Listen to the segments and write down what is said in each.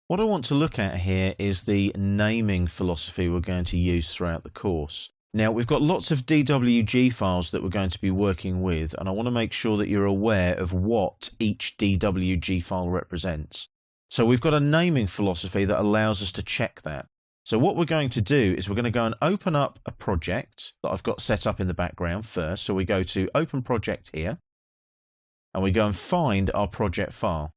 What I want to look at here is the naming philosophy we're going to use throughout the course. Now, we've got lots of DWG files that we're going to be working with, and I want to make sure that you're aware of what each DWG file represents. So we've got a naming philosophy that allows us to check that. So what we're going to do is we're going to go and open up a project that I've got set up in the background first. So we go to Open Project here, and we go and find our project file.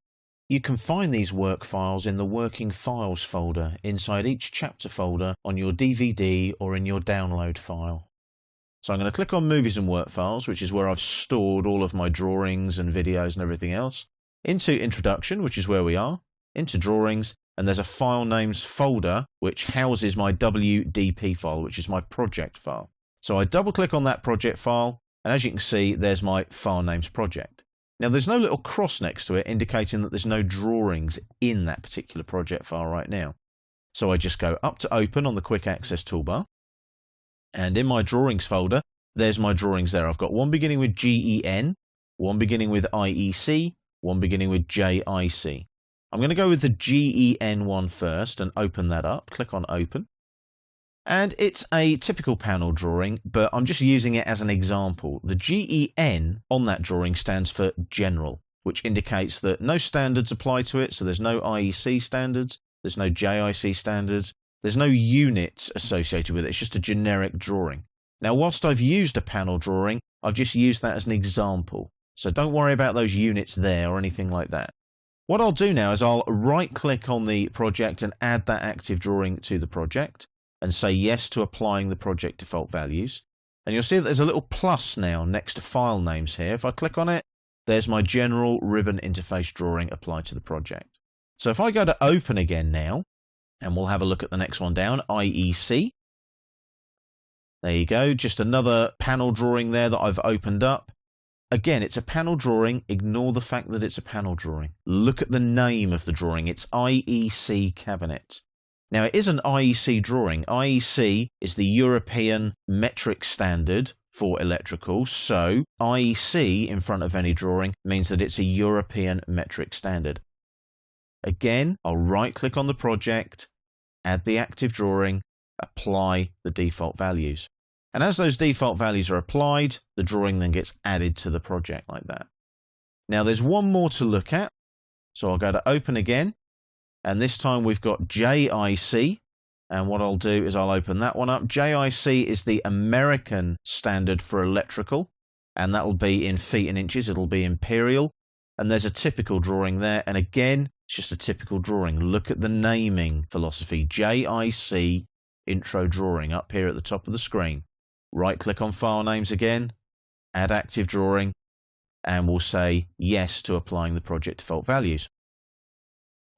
You can find these work files in the Working Files folder inside each chapter folder on your DVD or in your download file. So I'm going to click on Movies and Work Files, which is where I've stored all of my drawings and videos and everything else, into Introduction, which is where we are, into Drawings, and there's a File Names folder which houses my WDP file, which is my project file. So I double click on that project file, and as you can see, there's my File Names project. Now there's no little cross next to it indicating that there's no drawings in that particular project file right now. So I just go up to Open on the Quick Access toolbar, and in my Drawings folder, there's my drawings there. I've got one beginning with GEN, one beginning with IEC, one beginning with JIC. I'm going to go with the GEN one first and open that up. Click on Open. And it's a typical panel drawing, but I'm just using it as an example. The GEN on that drawing stands for General, which indicates that no standards apply to it, so there's no IEC standards, there's no JIC standards, there's no units associated with it, it's just a generic drawing. Now, whilst I've used a panel drawing, I've just used that as an example, so don't worry about those units there or anything like that. What I'll do now is I'll right-click on the project and add that active drawing to the project, and say yes to applying the project default values. And you'll see that there's a little plus now next to file names here. If I click on it, there's my general ribbon interface drawing applied to the project. So if I go to Open again now, and we'll have a look at the next one down, IEC. There you go, just another panel drawing there that I've opened up. Again, it's a panel drawing. Ignore the fact that it's a panel drawing. Look at the name of the drawing. It's IEC Cabinet. Now, it is an IEC drawing. IEC is the European metric standard for electrical, so IEC in front of any drawing means that it's a European metric standard. Again, I'll right-click on the project, add the active drawing, apply the default values. And as those default values are applied, the drawing then gets added to the project like that. Now, there's one more to look at, so I'll go to Open again. And this time we've got JIC, and what I'll do is I'll open that one up. JIC is the American standard for electrical, and that will be in feet and inches. It'll be imperial, and there's a typical drawing there. And again, it's just a typical drawing. Look at the naming philosophy. JIC intro drawing up here at the top of the screen. Right-click on File Names again, add active drawing, and we'll say yes to applying the project default values.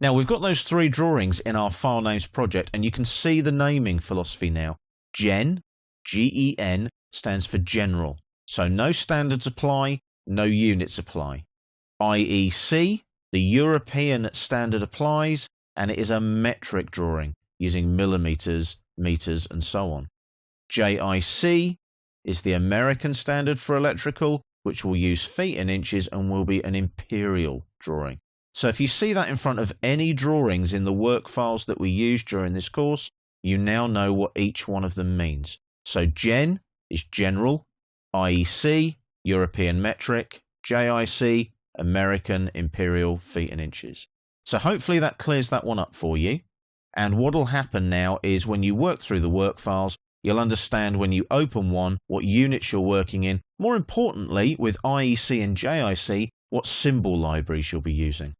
Now, we've got those three drawings in our File Names project, and you can see the naming philosophy now. GEN, G-E-N, stands for General. So no standards apply, no units apply. IEC, the European standard applies, and it is a metric drawing using millimeters, meters, and so on. JIC is the American standard for electrical, which will use feet and inches and will be an imperial drawing. So if you see that in front of any drawings in the work files that we use during this course, you now know what each one of them means. So GEN is General, IEC, European Metric, JIC, American, Imperial, feet and inches. So hopefully that clears that one up for you. And what will happen now is when you work through the work files, you'll understand when you open one what units you're working in. More importantly, with IEC and JIC, what symbol libraries you'll be using.